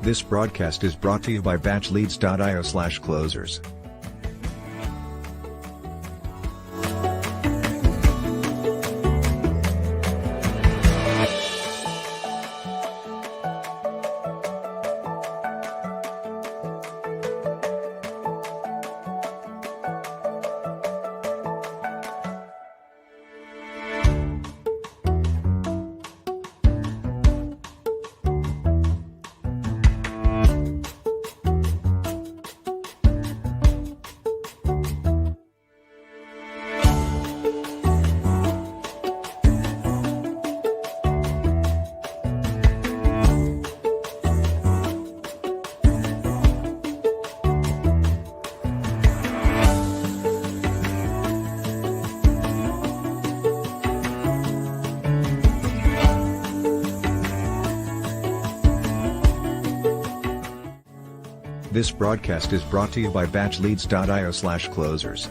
This broadcast is brought to you by batchleads.io/closers. This broadcast is brought to you by batchleads.io/closers.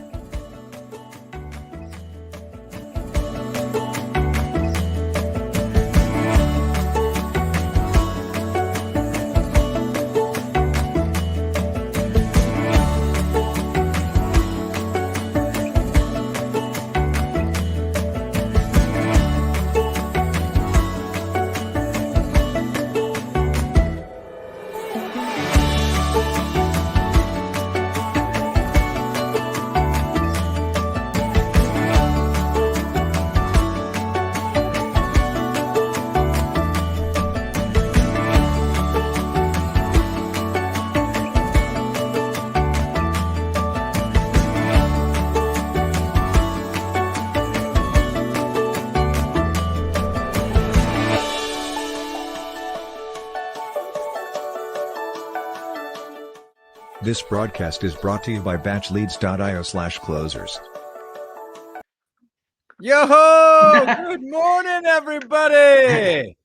This broadcast is brought to you by batchleads.io/closers. Yo, good morning, everybody.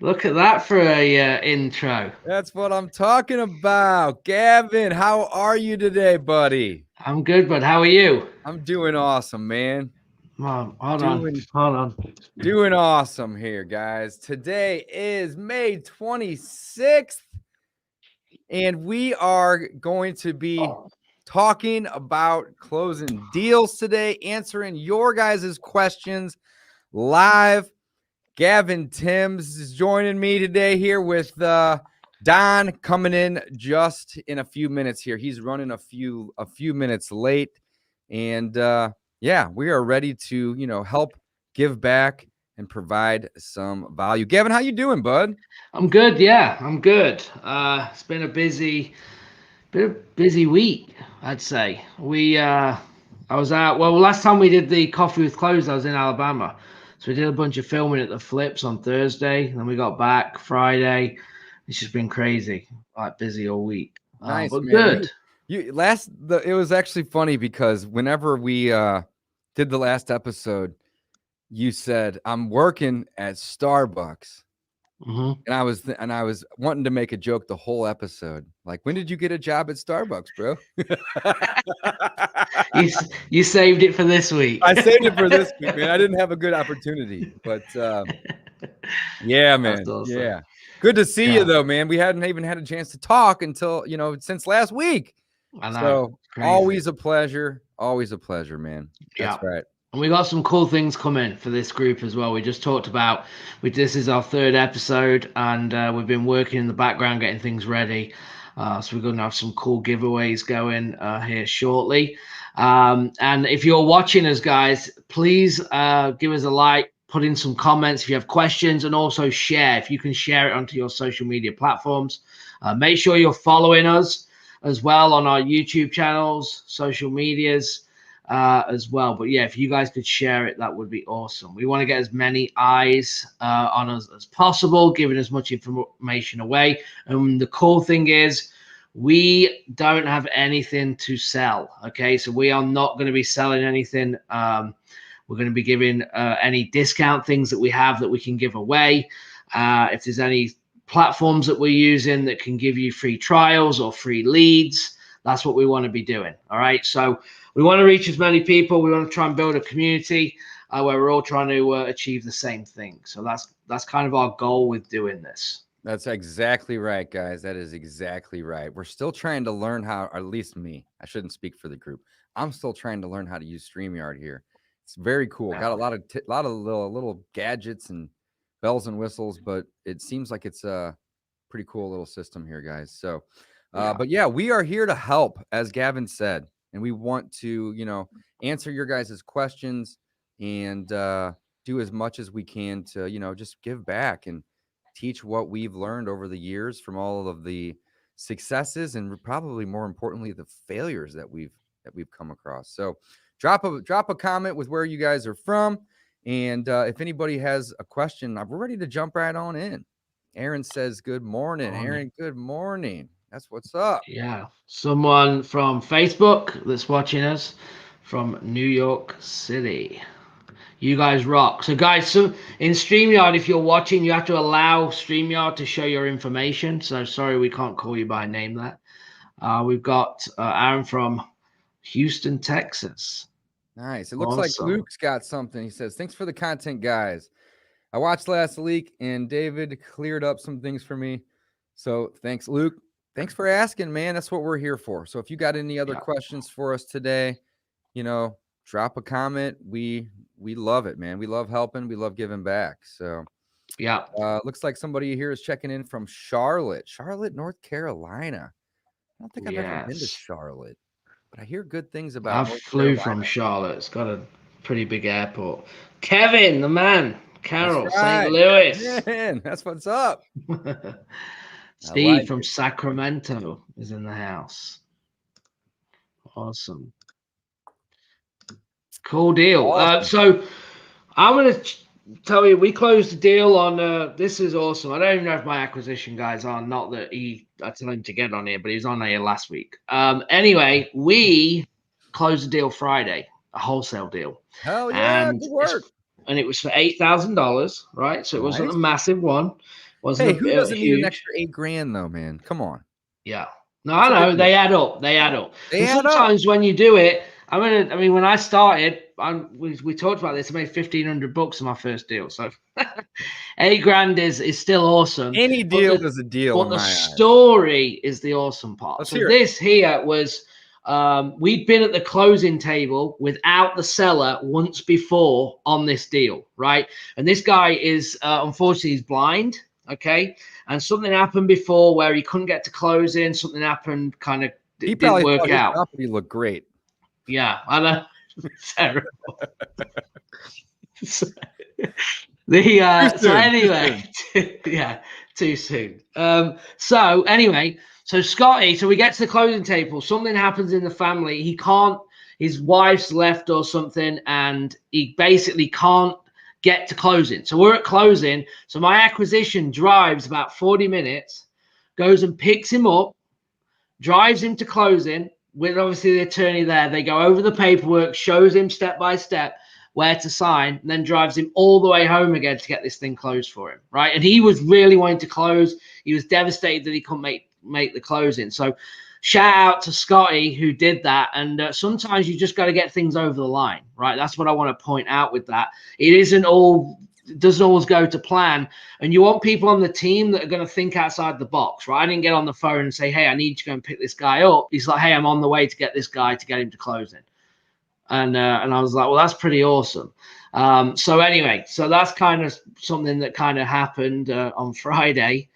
Look at that for a intro. That's what I'm talking about. Gavin, how are you today, buddy? I'm good, but how are you? I'm doing awesome, man. Mom, hold on. Doing awesome here, guys. Today is May 26th, and we are going to be talking about closing deals today, answering your guys' questions live. Gavin Timms is joining me today here with Don coming in just in a few minutes here. He's running a few minutes late, and yeah, we are ready to help give back and provide some value. Gavin, how you doing, bud? I'm good. Yeah, I'm good. It's been a busy week, I'd say. I was out. Well, last time we did the Coffee with Clothes, I was in Alabama. So we did a bunch of filming at the Flips on Thursday. Then we got back Friday. It's just been crazy, like busy all week. Nice, but man. good. It was actually funny because whenever we did the last episode, you said, I'm working at Starbucks. Mm-hmm. And I was wanting to make a joke the whole episode. Like, when did you get a job at Starbucks, bro? You saved it for this week. I saved it for this week, man. I didn't have a good opportunity, but yeah, man. Awesome. Yeah. Good to see you though, man. We hadn't even had a chance to talk until, since last week. I know. So always a pleasure. Always a pleasure, man. That's right. And we got some cool things coming for this group as well. We just talked about, this is our third episode, and we've been working in the background getting things ready. So we're going to have some cool giveaways going here shortly. And if you're watching us, guys, please give us a like, put in some comments if you have questions, and also share. If you can share it onto your social media platforms. Make sure you're following us as well on our YouTube channels, social medias. As well. But yeah, if you guys could share it, that would be awesome. We want to get as many eyes on us as possible, giving as much information away. And the cool thing is, we don't have anything to sell. Okay, so we are not going to be selling anything. We're going to be giving any discount things that we have that we can give away. If there's any platforms that we're using that can give you free trials or free leads, that's what we want to be doing. All right, so we want to reach as many people. We want to try and build a community where we're all trying to achieve the same thing. So that's kind of our goal with doing this. That's exactly right, guys. That is exactly right. We're still trying to learn how, or at least me. I shouldn't speak for the group. I'm still trying to learn how to use StreamYard here. It's very cool. Got a lot of little gadgets and bells and whistles, but it seems like it's a pretty cool little system here, guys. So, but yeah, we are here to help, as Gavin said, and we want to, answer your guys' questions and do as much as we can to, just give back and teach what we've learned over the years from all of the successes and probably more importantly the failures that we've come across. So drop a comment with where you guys are from, and if anybody has a question, we're ready to jump right on in. Aaron says good morning. Aaron, good morning. That's what's up. Yeah, someone from Facebook that's watching us from New York City. You guys rock. So guys, so in StreamYard, if you're watching, you have to allow StreamYard to show your information. So sorry, we can't call you by name there. We've got Aaron from Houston, Texas. Nice. It looks like Luke's got something. He says, thanks for the content, guys. I watched last week and David cleared up some things for me. So thanks, Luke. Thanks for asking, man. That's what we're here for. So if you got any other questions for us today, drop a comment. We love it, man. We love helping. We love giving back. So yeah. Looks like somebody here is checking in from Charlotte, North Carolina. I don't think I've ever been to Charlotte, but I hear good things about I flew from Charlotte. It's got a pretty big airport. Kevin, the man. Carol, St. Louis. Man, that's what's up. Steve from Sacramento is in the house. Awesome. Cool deal. Awesome. So I'm going to tell you, we closed the deal on, this is awesome. I don't even know if my acquisition guys are, not that I told him to get on here, but he was on here last week. Anyway, we closed the deal Friday, a wholesale deal. Hell yeah, good work. And it was for $8,000, right? So it wasn't a massive one. Hey, who doesn't need an extra $8,000 though, man? Come on. Yeah. No, I know. They add up. They add up. Sometimes when you do it, I mean, when I started, we talked about this. I made $1,500 in my first deal. So $8,000 is still awesome. Any deal is a deal. But the story is the awesome part. So this here was, we'd been at the closing table without the seller once before on this deal, right? And this guy is, unfortunately, he's blind. Okay. And something happened before where he couldn't get to closing. Something happened, kind of didn't work out. Property looked great. Yeah, I know. Terrible. So anyway, yeah, too soon. So anyway, so Scotty, so we get to the closing table. Something happens in the family. He can't. His wife's left or something, and he basically can't get to closing. So we're at closing. So my acquisition drives about 40 minutes, goes and picks him up, drives him to closing with obviously the attorney there. They go over the paperwork, shows him step by step where to sign, and then drives him all the way home again to get this thing closed for him, right? And he was really wanting to close. He was devastated that he couldn't make the closing. So shout out to Scotty who did that. And sometimes you just got to get things over the line, right? That's what I want to point out with that. It doesn't always go to plan. And you want people on the team that are going to think outside the box, right? I didn't get on the phone and say, hey, I need to go and pick this guy up. He's like, hey, I'm on the way to get this guy to get him to closing. And I was like, well, that's pretty awesome. So anyway, so that's kind of something that kind of happened on Friday.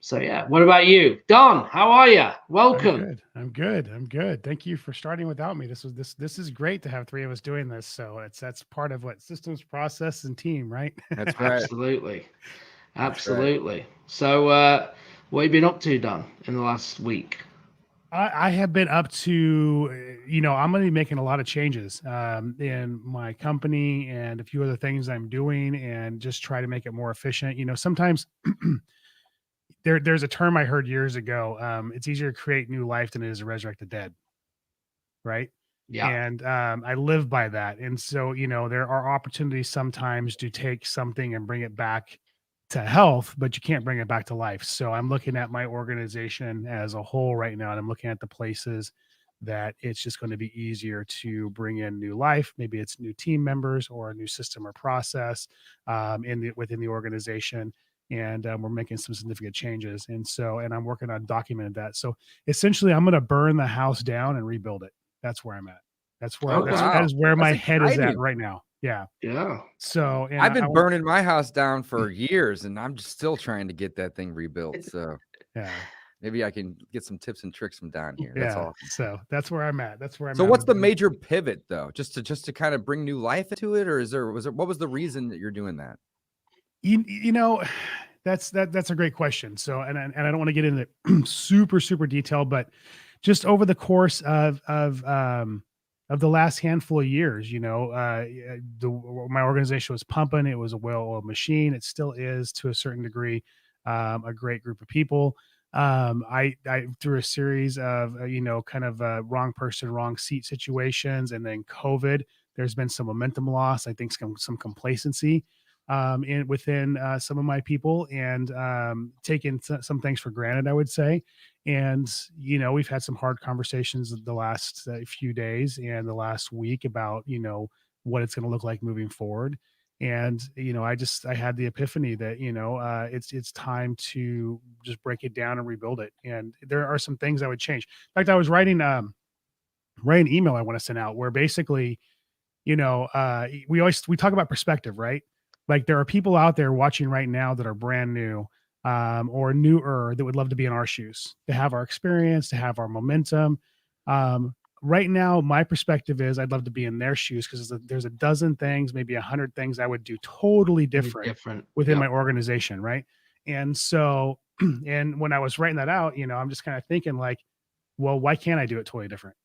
So yeah, what about you, Don? How are you? Welcome. I'm good. Thank you for starting without me. This is great to have three of us doing this. So that's part of what systems, process, and team, right? That's right. Absolutely. So what have you been up to, Don, in the last week? I have been up to, I'm going to be making a lot of changes in my company and a few other things I'm doing, and just try to make it more efficient. Sometimes there's a term I heard years ago. It's easier to create new life than it is to resurrect the dead. Right. Yeah. And I live by that. And so, there are opportunities sometimes to take something and bring it back to health, but you can't bring it back to life. So I'm looking at my organization as a whole right now, and I'm looking at the places that it's just going to be easier to bring in new life. Maybe it's new team members or a new system or process within the organization. and we're making some significant changes. And I'm working on documenting that. So essentially, I'm going to burn the house down and rebuild it. That's where I'm at. That's where Okay. that is where my That's head is at exciting. right now. Yeah. Yeah. So and I've been burning my house down for years, and I'm just still trying to get that thing rebuilt. So yeah. maybe I can get some tips and tricks from Don here. That's Yeah. awesome. So that's where I'm at. That's where I'm So at. what's the major pivot though? Just to kind of bring new life into it, or what was the reason that you're doing that? You know, that's a great question. So and I don't want to get into super detail, but just over the course of the last handful of years, you know, my organization was pumping. It was a well-oiled machine. It still is to a certain degree. A great group of people. I through a series of kind of wrong person, wrong seat situations, and then COVID. There's been some momentum loss. I think some complacency within some of my people, and taking some things for granted, I would say. And we've had some hard conversations the last few days and the last week about what it's going to look like moving forward. And I had the epiphany that it's time to just break it down and rebuild it. And there are some things I would change. In fact, I was writing an email I want to send out where basically we talk about perspective, right? Like there are people out there watching right now that are brand new or newer that would love to be in our shoes, to have our experience, to have our momentum. Right now, my perspective is I'd love to be in their shoes because there's a dozen things, maybe 100 things I would do totally different within my organization, right? And so, and when I was writing that out, I'm just kind of thinking like, well, why can't I do it totally different?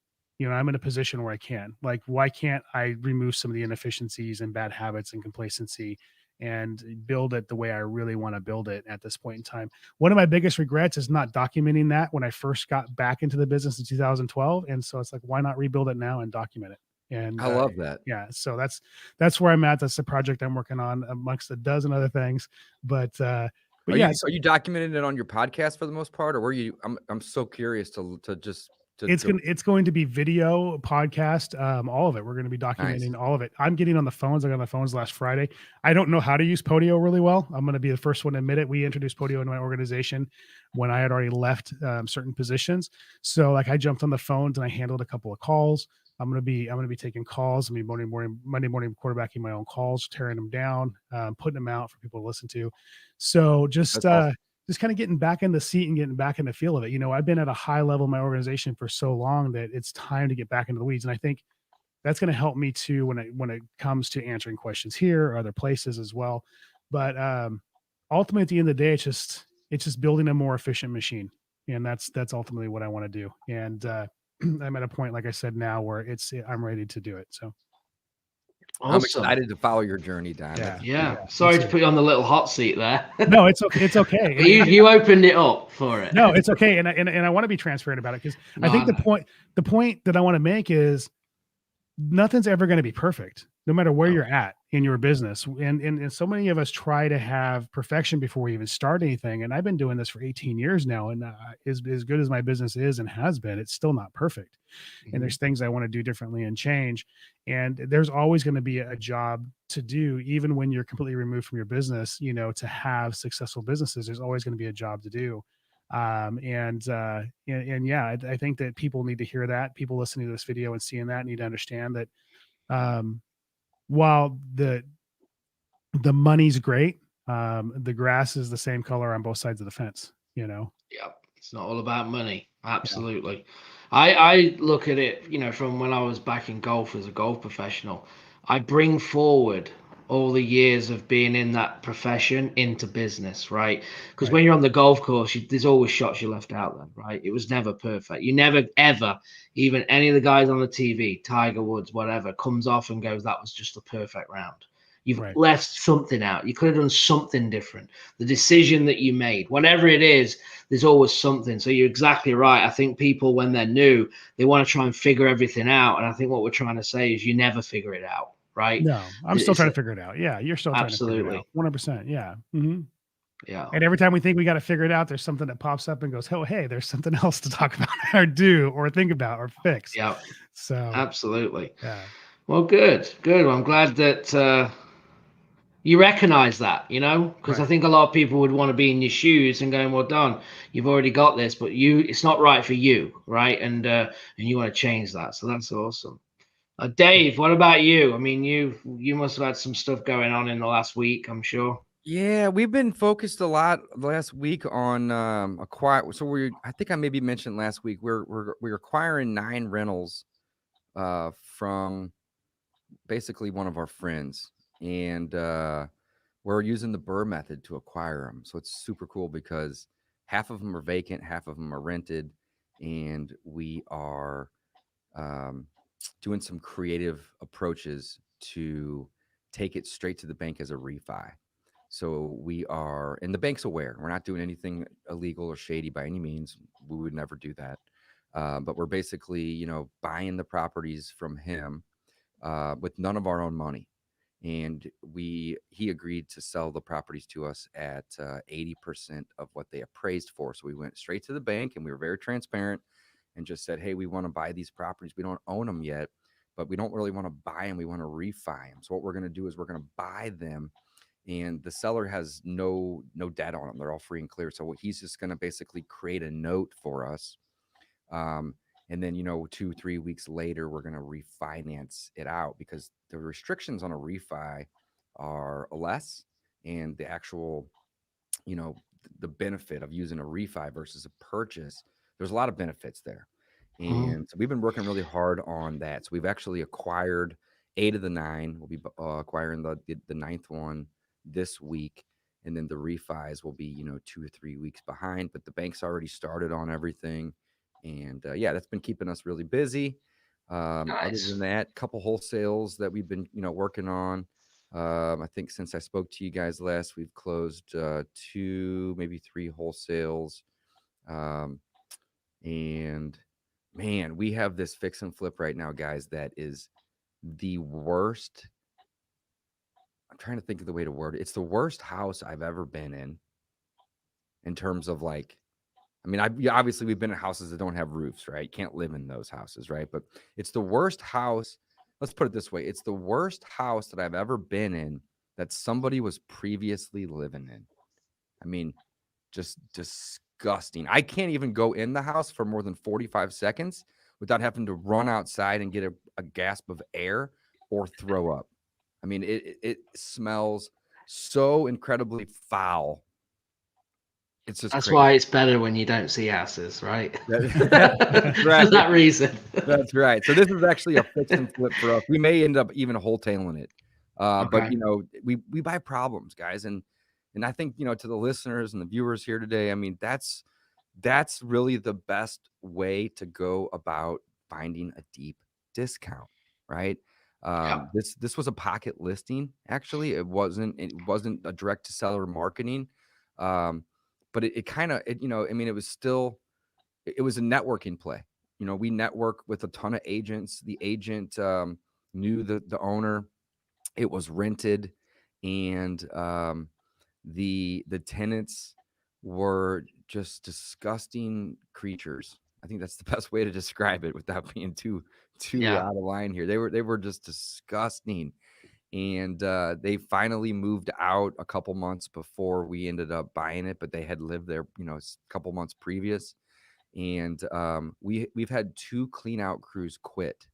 I'm in a position where I can. Like, why can't I remove some of the inefficiencies and bad habits and complacency and build it the way I really want to build it at this point in time? One of my biggest regrets is not documenting that when I first got back into the business in 2012. And so it's like, why not rebuild it now and document it? And I love that. Yeah. So that's where I'm at. That's the project I'm working on amongst a dozen other things. But are you documenting it on your podcast for the most part, or were you? I'm so curious to just. It's going to be video, podcast, all of it. We're going to be documenting all of it. I'm getting on the phones. I got on the phones last Friday. I don't know how to use Podio really well. I'm going to be the first one to admit it. We introduced Podio in my organization when I had already left certain positions. So like I jumped on the phones and I handled a couple of calls. I'm going to be taking calls. I'm going to be Monday morning quarterbacking my own calls, tearing them down, putting them out for people to listen to. So just kind of getting back in the seat and getting back in the feel of it. I've been at a high level in my organization for so long that it's time to get back into the weeds. And I think that's going to help me too when it comes to answering questions here or other places as well. But ultimately, at the end of the day, it's just building a more efficient machine, and that's ultimately what I want to do. And I'm at a point, like I said, now where I'm ready to do it. So. Awesome. I'm excited to follow your journey, Don. Yeah. Sorry to put you on the little hot seat there. No, it's okay. It's okay. you opened it up for it. No, it's okay. And I want to be transparent about it because I think the point that I want to make is nothing's ever going to be perfect, no matter where you're at in your business. And so many of us try to have perfection before we even start anything. And I've been doing this for 18 years now. And as good as my business is and has been, it's still not perfect. And there's things I want to do differently and change. And there's always going to be a job to do, even when you're completely removed from your business, to have successful businesses, there's always going to be a job to do. I think that people need to hear that. People listening to this video and seeing that need to understand that while the money's great, the grass is the same color on both sides of the fence, Yeah. It's not all about money. Absolutely. Yeah. I look at it, from when I was back in golf as a golf professional. I bring forward all the years of being in that profession into business, right? Because when you're on the golf course, there's always shots you left out there, right? It was never perfect. You never, ever, even any of the guys on the TV, Tiger Woods, whatever, comes off and goes, that was just a perfect round. You've left something out. You could have done something different. The decision that you made, whatever it is, there's always something. So you're exactly right. I think people, when they're new, they want to try and figure everything out. And I think what we're trying to say is you never figure it out. Right. No, I'm still trying to figure it out. Yeah. You're still trying to figure it out. 100%. Yeah. Mm-hmm. Yeah. And every time we think we got to figure it out, there's something that pops up and goes, oh, hey, there's something else to talk about or do or think about or fix. Yeah. So absolutely. Yeah. Well, good. Well, I'm glad that you recognize that, you know, because I Right. think a lot of people would want to be in your shoes and going, well done, you've already got this, but it's not right for you, right? And you want to change that. So that's awesome. Dave, what about you? I mean, you must have had some stuff going on in the last week, I'm sure. Yeah, we've been focused a lot last week on acquire. So I think I maybe mentioned last week we're acquiring 9 rentals from basically one of our friends, and we're using the Burr method to acquire them. So it's super cool because half of them are vacant, half of them are rented, and we are um, doing some creative approaches to take it straight to the bank as a refi. So we are, and the bank's aware. We're not doing anything illegal or shady by any means. We would never do that. But we're basically, buying the properties from him with none of our own money. And he agreed to sell the properties to us at 80% of what they appraised for. So we went straight to the bank and we were very transparent and just said, hey, we want to buy these properties. We don't own them yet, but we don't really want to buy them. We want to refi them. So what we're going to do is we're going to buy them, and the seller has no debt on them. They're all free and clear. So he's just going to basically create a note for us. And then, 2-3 weeks later, we're going to refinance it out because the restrictions on a refi are less, and the actual, the benefit of using a refi versus a purchase, there's a lot of benefits there. And so we've been working really hard on that. So we've actually acquired 8 of the 9. We'll be acquiring the 9th one this week. And then the refis will be, 2 or 3 weeks behind, but the bank's already started on everything. And yeah, that's been keeping us really busy. Other Nice. than that, a couple wholesales that we've been, working on. I think since I spoke to you guys last, we've closed 2, maybe 3 wholesales. And man, we have this fix and flip right now, guys, that is the worst. I'm trying to think of the way to word it. It's the worst house I've ever been in terms of like, I mean, obviously we've been in houses that don't have roofs, right? You can't live in those houses, right? But it's the worst house. Let's put it this way. It's the worst house that I've ever been in that somebody was previously living in. I mean, just disgusting. I can't even go in the house for more than 45 seconds without having to run outside and get a gasp of air or throw up. I mean, it smells so incredibly foul. It's just That's crazy. why it's better when you don't see asses, right? That's For right. that reason. That's right. So this is actually a fix and flip for us. We may end up even wholetailing it. But Okay. we buy problems, guys. And I think, to the listeners and the viewers here today, I mean, that's really the best way to go about finding a deep discount, right? Yeah. This was a pocket listing. Actually, it wasn't a direct to seller marketing. But it kind of, I mean, it was still, it was a networking play. We network with a ton of agents. The agent knew the owner. It was rented, and the tenants were just disgusting creatures. I think that's the best way to describe it without being too Yeah. out of line here. They were just disgusting. And they finally moved out a couple months before we ended up buying it, but they had lived there, a couple months previous. And we've had 2 clean out crews quit.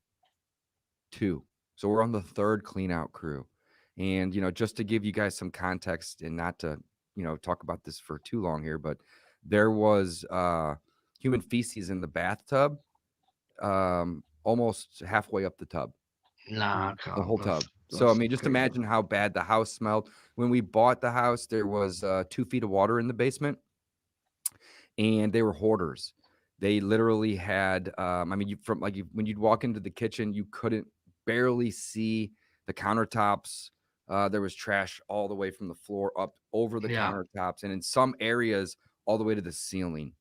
2. So we're on the 3rd clean out crew. And just to give you guys some context and not to talk about this for too long here, but there was human feces in the bathtub almost halfway up the tub. Nah, I The can't. whole tub. So I mean, just imagine how bad the house smelled. When we bought the house, there was 2 feet of water in the basement, and they were hoarders. They literally had, I mean, when you'd walk into the kitchen, you couldn't barely see the countertops. There was trash all the way from the floor up over the Yeah. countertops, and in some areas all the way to the ceiling.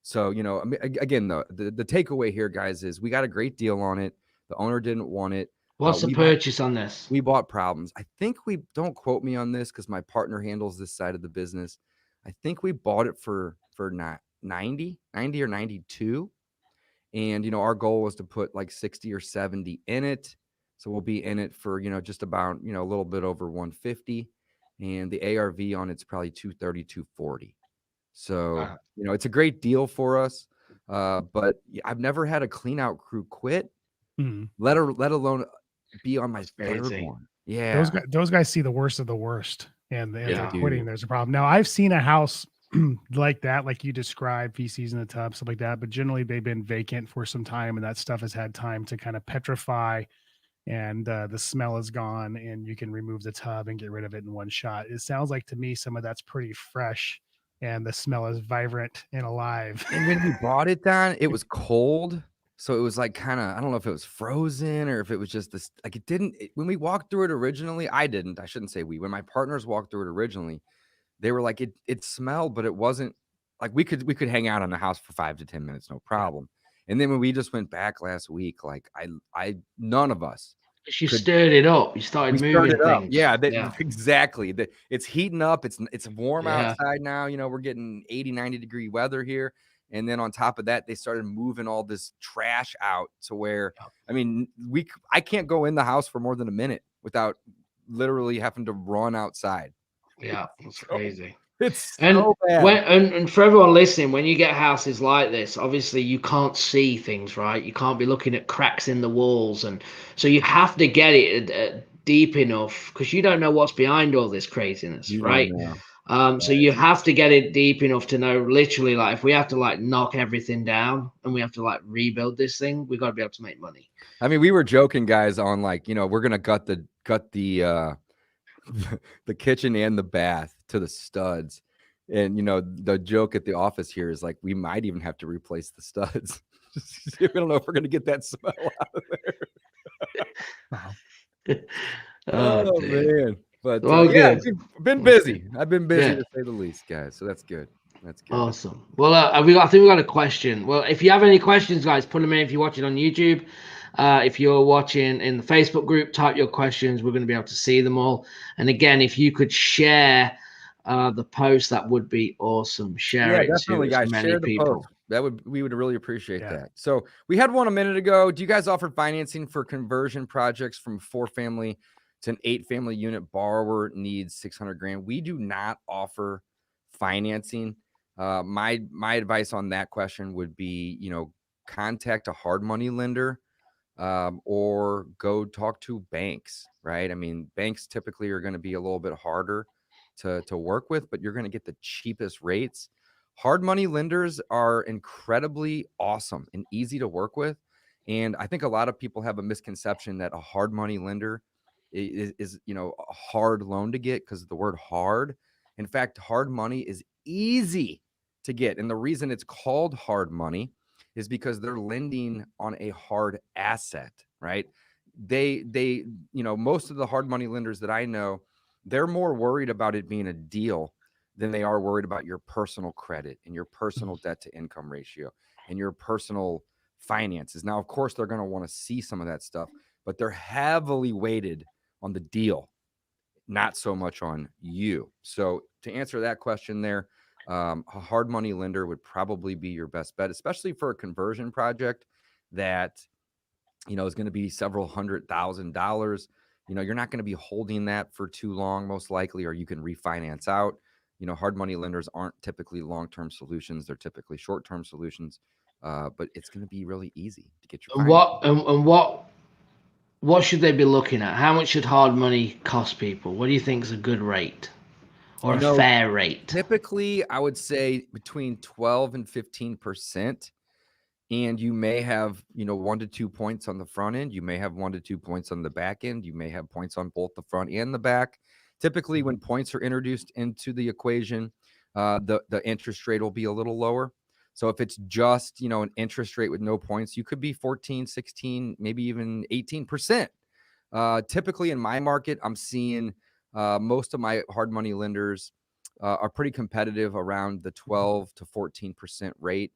So, I mean, again, the takeaway here, guys, is we got a great deal on it. The owner didn't want it. What's the purchase on this? We bought problems. I think don't quote me on this because my partner handles this side of the business. I think we bought it for not 90 or 92. And, our goal was to put like 60 or 70 in it. So we'll be in it for, just about, a little bit over 150. and the ARV on it's probably 230, 240. So, it's a great deal for us. But I've never had a clean out crew quit, let alone be on my third one. Yeah. Those guys see the worst of the worst, and they're quitting. do. There's a problem. Now, I've seen a house like that, like you described, feces in the tub, stuff like that. But generally, they've been vacant for some time, and that stuff has had time to kind of petrify, and the smell is gone, and you can remove the tub and get rid of it in one shot. It sounds like to me some of that's pretty fresh, and the smell is vibrant and alive. And when we bought it, Don, it was cold. So it was like kind of, I don't know if it was frozen or if it was just this, like when we walked through it originally, I shouldn't say we, when my partners walked through it originally, they were like, it smelled, but it wasn't like we could hang out on the house for 5 to 10 minutes, no problem. And then when we just went back last week, like none of us. You stirred it up. You started moving things. Yeah, exactly. It's heating up. It's warm outside now. We're getting 80, 90 degree weather here. And then on top of that, they started moving all this trash out to where, I mean, I can't go in the house for more than a minute without literally having to run outside. Yeah, it's crazy. It's so bad. And for everyone listening, when you get houses like this, obviously you can't see things, right? You can't be looking at cracks in the walls, and so you have to get it deep enough because you don't know what's behind all this craziness, right? So you have to get it deep enough to know literally, like, if we have to like knock everything down and we have to like rebuild this thing, we got to be able to make money. I mean, we were joking, guys, on like, we're gonna gut the the kitchen and the bath to the studs. And the joke at the office here is like we might even have to replace the studs. We don't know if we're gonna get that smell out of there. Oh man. But I've been busy. I've been busy to say the least, guys. So that's good. That's good. Awesome. Well, I think we got a question. Well, if you have any questions, guys, put them in. If you're watching on YouTube, if you're watching in the Facebook group, type your questions. We're going to be able to see them all. And again, if you could share the post, that would be awesome. Share it definitely, to as many share the people. Post. We would really appreciate that. So we had one a minute ago. Do you guys offer financing for conversion projects from 4-family to an 8-family unit? Borrower needs $600,000. We do not offer financing. My advice on that question would be, contact a hard money lender, or go talk to banks, right? I mean, banks typically are going to be a little bit harder to work with, but you're going to get the cheapest rates. Hard money lenders are incredibly awesome and easy to work with. And I think a lot of people have a misconception that a hard money lender is a hard loan to get because of the word hard. In fact, hard money is easy to get. And the reason it's called hard money is because they're lending on a hard asset, right? They most of the hard money lenders that I know, they're more worried about it being a deal than they are worried about your personal credit and your personal debt to income ratio and your personal finances. Now, of course, they're going to want to see some of that stuff, but they're heavily weighted on the deal, not so much on you. So to answer that question there, a hard money lender would probably be your best bet, especially for a conversion project that, is going to be several $100,000. You're not going to be holding that for too long, most likely, or you can refinance out. Hard money lenders aren't typically long-term solutions. They're typically short-term solutions, but it's going to be really easy to get your financing. What should they be looking at? How much should hard money cost people? What do you think is a good rate or a fair rate? Typically, I would say between 12 and 15%. And you may have, 1 to 2 points on the front end. You may have 1 to 2 points on the back end. You may have points on both the front and the back. Typically, when points are introduced into the equation, the interest rate will be a little lower. So if it's just, an interest rate with no points, you could be 14, 16, maybe even 18%. Typically in my market, I'm seeing most of my hard money lenders are pretty competitive around the 12 to 14% rate.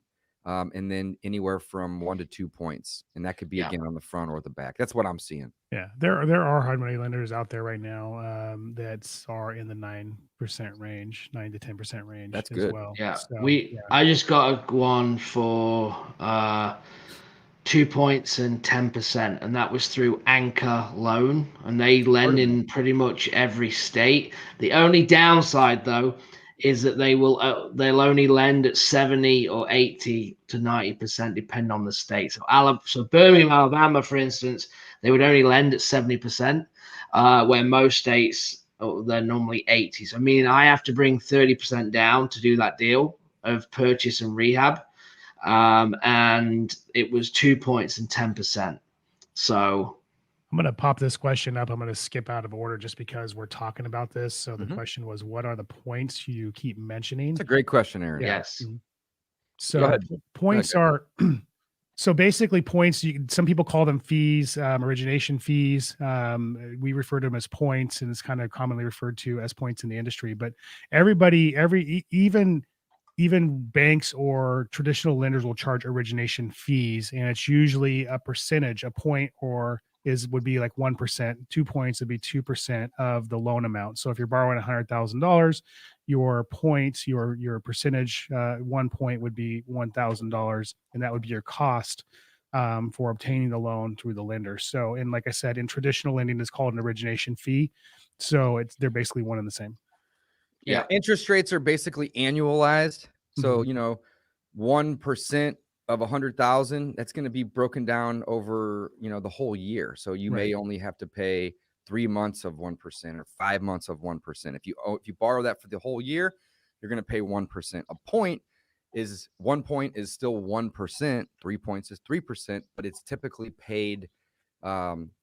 And then anywhere from 1 to 2 points. And that could be again on the front or the back. That's what I'm seeing. Yeah. There are hard money lenders out there right now that are in the 9% range, 9 to 10% range. That's as good. well. Yeah. So, I just got one for 2 points and 10%, and that was through Anchor Loan, and they lend in pretty much every state. The only downside, though, is that they'll only lend at 70 or 80 to 90%, depending on the state. So Birmingham, Alabama, for instance, they would only lend at 70%, where most states they're normally 80. So meaning I have to bring 30% down to do that deal of purchase and rehab. And it was 2 points and 10%. So I'm going to pop this question up. I'm going to skip out of order just because we're talking about this. So the Mhm. question was, what are the points you keep mentioning? It's a great question, Aaron. yes, Go So ahead. points are, so basically points, some people call them fees, origination fees. We refer to them as points, and it's kind of commonly referred to as points in the industry, but everybody, even banks or traditional lenders will charge origination fees, and it's usually a percentage. A point would be like 1%. 2 points would be 2% of the loan amount. So if you're borrowing $100,000, your points, your percentage, 1 point would be $1,000, and that would be your cost for obtaining the loan through the lender. So, and like I said, in traditional lending, it's called an origination fee. So they're basically one and the same. Yeah, interest rates are basically annualized. So, Mhm. 1% of 100,000, that's going to be broken down over, the whole year. So you may Right. only have to pay 3 months of 1% or 5 months of 1%. If you borrow that for the whole year, you're going to pay 1%. 1 point is still 1%, 3 points is 3%, but it's typically paid.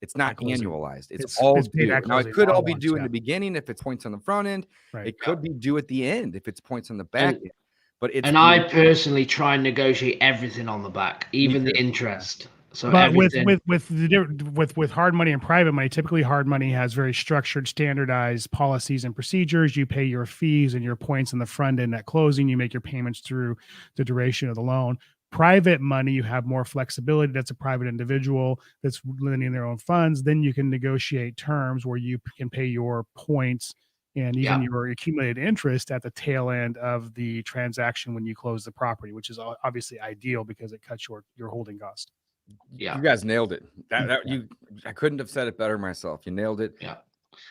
It's not At closing. annualized. It's It's all paid due. at Now, it closing could all all at be once, due in yeah. the beginning if it's points on the front end. Right. It could be due at the end if it's points on the back end. But it's I personally try and negotiate everything on the back, even the too. interest. So But everything. with hard money and private money, typically hard money has very structured, standardized policies and procedures. You pay your fees and your points on the front end at closing. You make your payments through the duration of the loan. Private money, you have more flexibility. That's a private individual that's lending their own funds. Then you can negotiate terms where you can pay your points and even your accumulated interest at the tail end of the transaction when you close the property, which is obviously ideal because it cuts your holding cost. Yeah. You guys nailed it. Yeah. I couldn't have said it better myself. You nailed it. Yeah.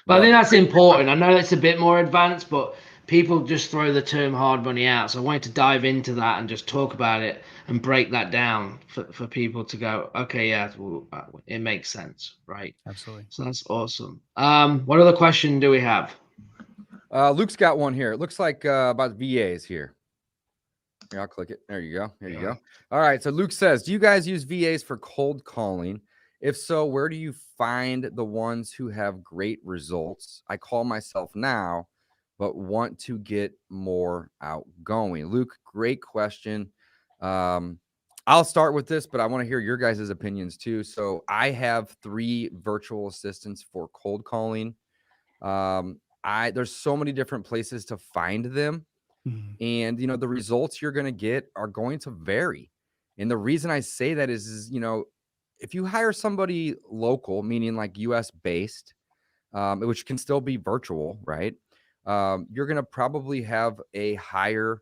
But I think that's important. I know it's a bit more advanced, but people just throw the term hard money out. So I wanted to dive into that and just talk about it and break that down for people to go, okay, yeah, well, it makes sense, right? Absolutely. So that's awesome. What other question do we have? Luke's got one here. It looks like about VAs here. Here, I'll click it. There you go. There you go. All right. So Luke says, do you guys use VAs for cold calling? If so, where do you find the ones who have great results? I call myself now, but want to get more outgoing. Luke, great question. I'll start with this, but I want to hear your guys' opinions too. So I have 3 virtual assistants for cold calling. There's so many different places to find them. And, the results you're going to get are going to vary. And the reason I say that is, if you hire somebody local, meaning like US based, which can still be virtual, right? You're going to probably have a higher,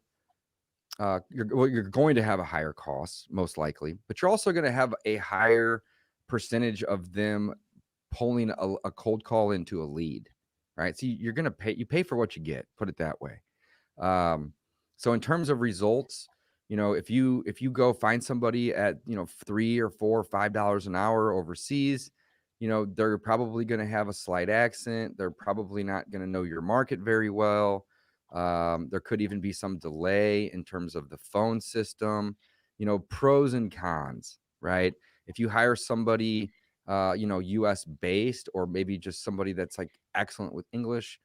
you're going to have a higher cost, most likely, but you're also going to have a higher percentage of them pulling a cold call into a lead, right? So you're going to you pay for what you get, put it that way. So in terms of results, if you go find somebody at, $3 or $4 or $5 an hour overseas, they're probably going to have a slight accent. They're probably not going to know your market very well. There could even be some delay in terms of the phone system, pros and cons, right? If you hire somebody, US based, or maybe just somebody that's like excellent with English,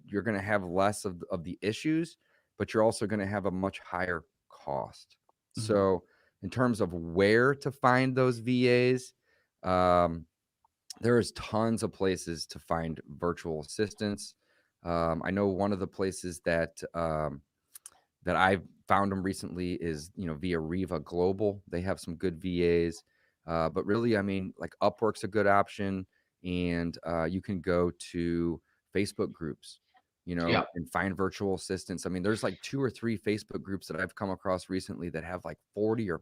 you're going to have less of the issues, but you're also going to have a much higher cost. So in terms of where to find those VAs, there is tons of places to find virtual assistants. I know one of the places that I've found them recently is, via Riva Global. They have some good VAs. But really, I mean, like Upwork's a good option, and you can go to Facebook groups, and find virtual assistants. I mean, there's like 2 or 3 Facebook groups that I've come across recently that have like 40 or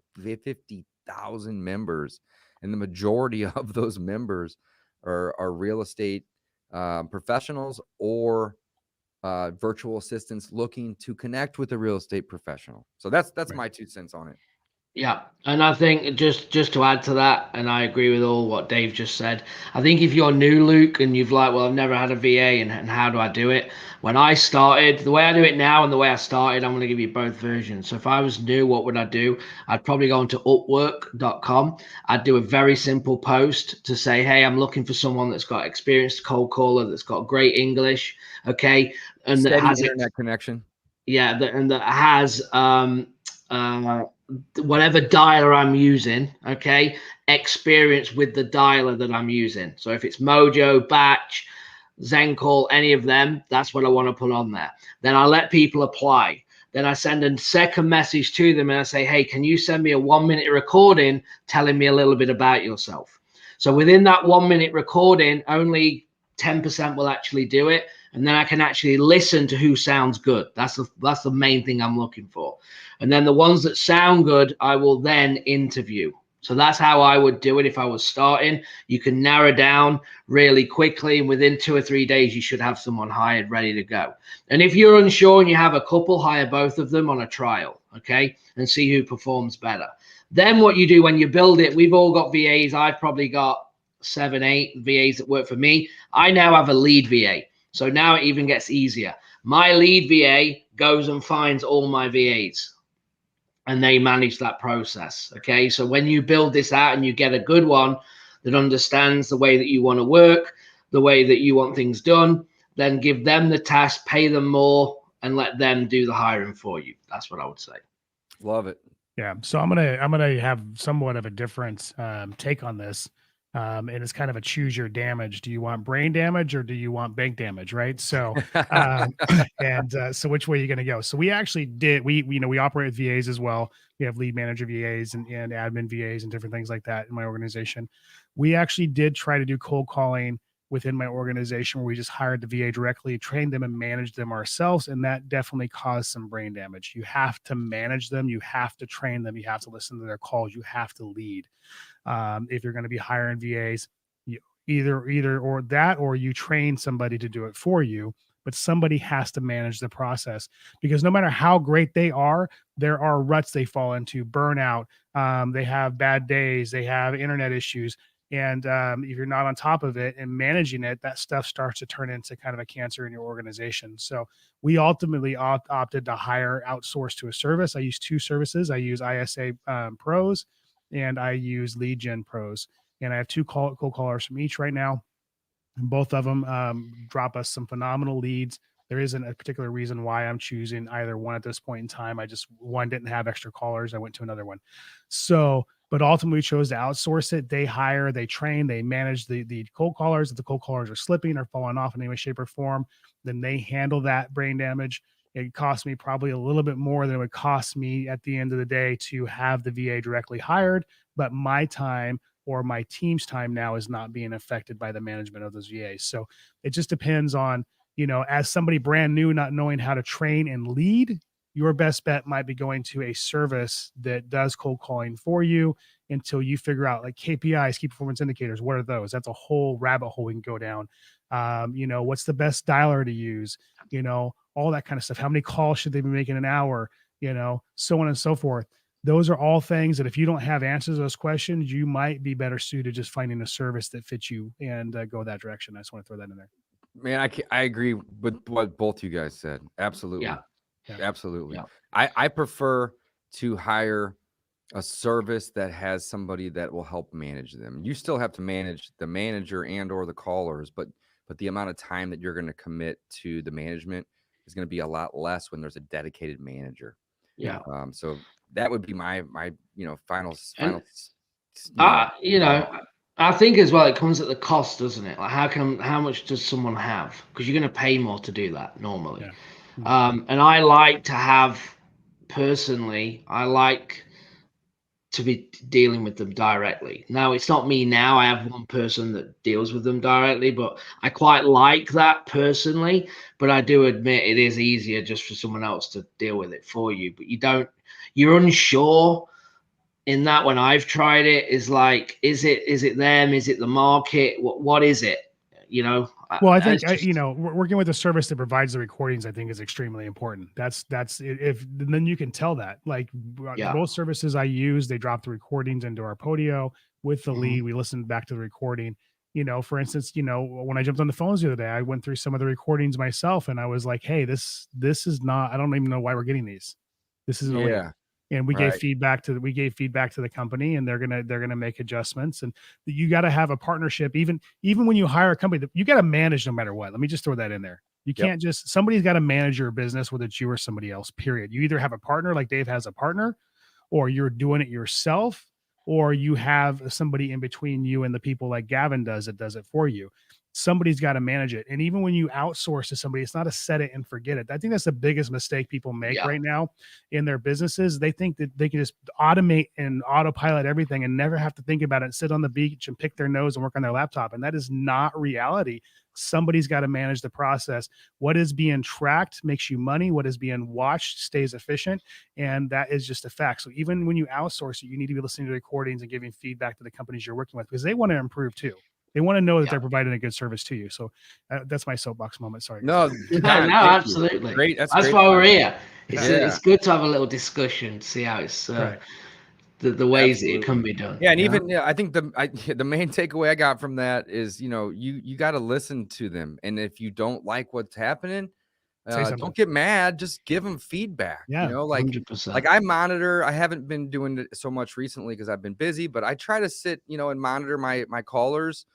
1,000 members, and the majority of those members are real estate professionals or virtual assistants looking to connect with a real estate professional. So that's Right. my 2 cents on it. Yeah, and I think just to add to that, and I agree with all what Dave just said. I think if you're new, Luke, and you've like, well, I've never had a VA, and how do I do it? When I started, the way I do it now and the way I started, I'm going to give you both versions. So if I was new, what would I do? I'd probably go onto Upwork.com. I'd do a very simple post to say, hey, I'm looking for someone that's got experienced cold caller, that's got great English, okay, and Steady that has internet connection. Yeah, that has whatever dialer I'm using, okay, experience with the dialer that I'm using. So if it's Mojo, Batch, Zencall, any of them, that's what I want to put on there. Then I let people apply. Then I send a second message to them and I say, hey, can you send me a 1-minute recording telling me a little bit about yourself? So within that 1-minute recording, only 10% will actually do it. And then I can actually listen to who sounds good. That's the main thing I'm looking for. And then the ones that sound good, I will then interview. So that's how I would do it if I was starting. You can narrow down really quickly, and within 2 or 3 days, you should have someone hired, ready to go. And if you're unsure and you have a couple, hire both of them on a trial, okay, and see who performs better. Then what you do when you build it, we've all got VAs. I've probably got 7, 8 VAs that work for me. I now have a lead VA. So now it even gets easier. My lead VA goes and finds all my VAs and they manage that process. Okay. So when you build this out and you get a good one that understands the way that you want to work, the way that you want things done, then give them the task, pay them more, and let them do the hiring for you. That's what I would say. Love it. Yeah. So I'm gonna have somewhat of a different take on this. And it's kind of a choose your damage. Do you want brain damage or do you want bank damage? Right. So, so which way are you going to go? So we actually we operate with VAs as well. We have lead manager VAs and admin VAs and different things like that in my organization. We actually did try to do cold calling within my organization where we just hired the VA directly, trained them and managed them ourselves. And that definitely caused some brain damage. You have to manage them. You have to train them. You have to listen to their calls. You have to lead. If you're going to be hiring VAs, either or that, or you train somebody to do it for you, but somebody has to manage the process, because no matter how great they are, there are ruts they fall into, burnout. They have bad days, they have internet issues. And if you're not on top of it and managing it, that stuff starts to turn into kind of a cancer in your organization. So we ultimately opted to outsource to a service. I use 2 services. I use ISA Pros and I use Lead Gen Pros. And I have 2 cold callers from each right now. And both of them drop us some phenomenal leads. There isn't a particular reason why I'm choosing either one at this point in time. One didn't have extra callers. I went to another one. So, but ultimately we chose to outsource it. They hire, they train, they manage the cold callers. If the cold callers are slipping or falling off in any way, shape, or form, then they handle that brain damage. It cost me probably a little bit more than it would cost me at the end of the day to have the VA directly hired, but my time or my team's time now is not being affected by the management of those VAs. So it just depends on, as somebody brand new, not knowing how to train and lead, your best bet might be going to a service that does cold calling for you until you figure out, like, KPIs, key performance indicators. What are those? That's a whole rabbit hole we can go down. What's the best dialer to use? All that kind of stuff. How many calls should they be making an hour? So on and so forth. Those are all things that if you don't have answers to those questions, you might be better suited just finding a service that fits you and go that direction. I just want to throw that in there. Man, I agree with what both you guys said. Absolutely. Yeah. Absolutely. Yeah. I prefer to hire a service that has somebody that will help manage them. You still have to manage the manager and or the callers, but the amount of time that you're going to commit to the management is going to be a lot less when there's a dedicated manager. Yeah. So that would be my final. I think as well, it comes at the cost, doesn't it? Like how much does someone have? Because you're going to pay more to do that normally. Yeah. And I like to have, personally, I like to be dealing with them directly. Now, it's not me now. I have one person that deals with them directly, but I quite like that personally. But I do admit it is easier just for someone else to deal with it for you. But you're unsure in that when I've tried it is like, is it them? Is it the market? What is it? You know, Well, I think it's just, working with a service that provides the recordings, I think, is extremely important. That's if then you can tell that. Like yeah. both services I use, they drop the recordings into our Podio with the Mhm. lead. We listen back to the recording. For instance, when I jumped on the phones the other day, I went through some of the recordings myself, and I was like, "Hey, this is not. I don't even know why we're getting these. This isn't a lead." Yeah. And we gave Right. feedback to the company, and they're gonna make adjustments. And you got to have a partnership, even when you hire a company, you got to manage no matter what. Let me just throw that in there. You Yep. can't just somebody's got to manage your business, whether it's you or somebody else. Period. You either have a partner like Dave has a partner, or you're doing it yourself, or you have somebody in between you and the people like Gavin does it for you. Somebody's got to manage it. And even when you outsource to somebody, it's not a set it and forget it. I think that's the biggest mistake people make Yeah. right now in their businesses. They think that they can just automate and autopilot everything and never have to think about it, sit on the beach and pick their nose and work on their laptop. And that is not reality. Somebody's got to manage the process. What is being tracked makes you money. What is being watched stays efficient. And that is just a fact. So even when you outsource it, you need to be listening to recordings and giving feedback to the companies you're working with, because they want to improve too. They want to know that Yeah. they're providing a good service to you. So that's my soapbox moment. Sorry. No, No, Don, no, thank you. absolutely. Great. That's That's great why we're advice. here. It's good to have a little discussion to see how it's Right. the ways that it Absolutely. can be done. Yeah, and you know? even I think the main takeaway I got from that is, you got to listen to them, and if you don't like what's happening, Say something. don't get mad. Just give them feedback. Yeah, Like 100%. I monitor. I haven't been doing it so much recently because I've been busy, but I try to sit, and monitor my callers,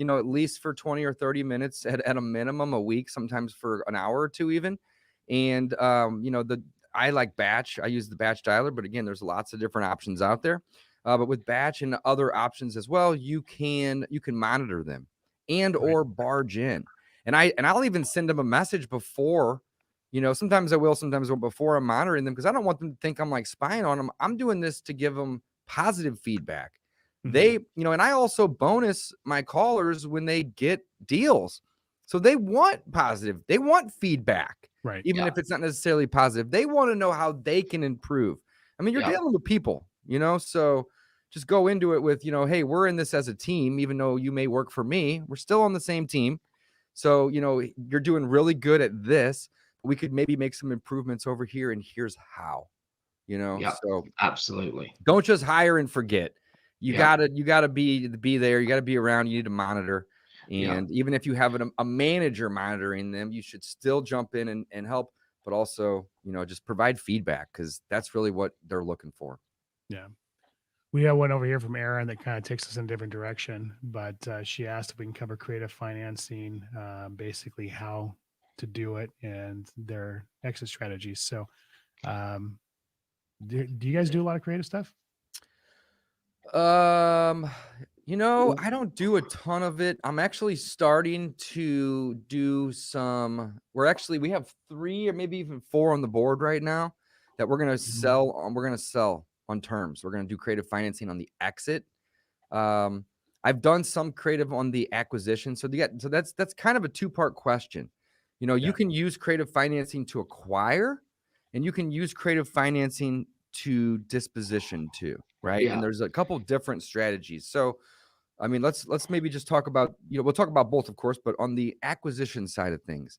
at least for 20 or 30 minutes at a minimum a week, sometimes for an hour or two even. And I like batch. I use the batch dialer, but again, there's lots of different options out there. But with batch and other options as well, you can monitor them and or barge in. And I'll even send them a message before, sometimes I will, sometimes I won't, before I'm monitoring them, because I don't want them to think I'm like spying on them. I'm doing this to give them positive feedback. They, and I also bonus my callers when they get deals. So they want positive, they want feedback, Right. even if it's not necessarily positive. They want to know how they can improve. I mean, you're dealing with people, so just go into it with, hey, we're in this as a team, even though you may work for me, we're still on the same team. So, you're doing really good at this. We could maybe make some improvements over here, and here's how, so Absolutely. don't just hire and forget. You Yeah. gotta be there. You gotta be around. You need to monitor. And even if you have a manager monitoring them, you should still jump in and help, but also, just provide feedback, because that's really what they're looking for. Yeah. We have one over here from Erin that kind of takes us in a different direction, but she asked if we can cover creative financing, basically how to do it and their exit strategies. So, do you guys do a lot of creative stuff? I don't do a ton of it. I'm actually starting to do some. We have 3 or maybe even 4 on the board right now that we're gonna sell on. We're gonna sell on terms. We're gonna do creative financing on the exit. I've done some creative on the acquisition. So that's kind of a 2-part question. You can use creative financing to acquire, and you can use creative financing to disposition too, right? Yeah. And there's a couple different strategies. So, I mean, let's maybe just talk about, we'll talk about both, of course, but on the acquisition side of things,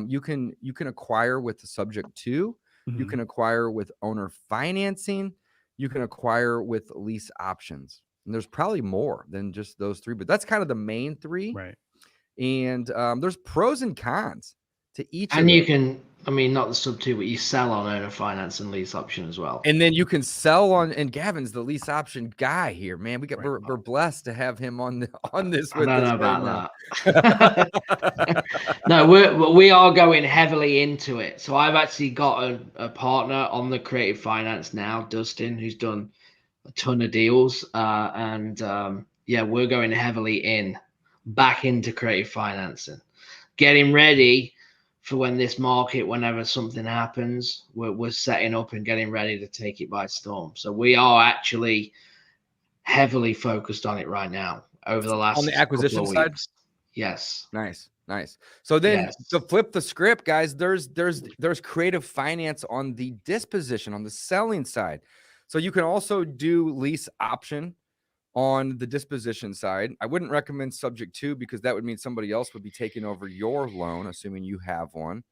you can acquire with the subject to, you can acquire with owner financing, you can acquire with lease options. And there's probably more than just those 3, but that's kind of the main 3. Right. And there's pros and cons to each of And them. you can, not the sub 2, but you sell on owner finance and lease option as well. And then you can sell on, and Gavin's the lease option guy here, man. We're blessed to have him on this with I don't us know right about that. No, we are going heavily into it. So I've actually got a partner on the creative finance now, Dustin, who's done a ton of deals. We're going heavily back into creative financing, getting ready for when this market, whenever something happens, we're setting up and getting ready to take it by storm. So we are actually heavily focused on it right now over the last on the acquisition side. Yes. Nice. So then to Yes. flip the script, guys, there's creative finance on the disposition, on the selling side. So you can also do lease option on the disposition side. I wouldn't recommend subject to, because that would mean somebody else would be taking over your loan, assuming you have one.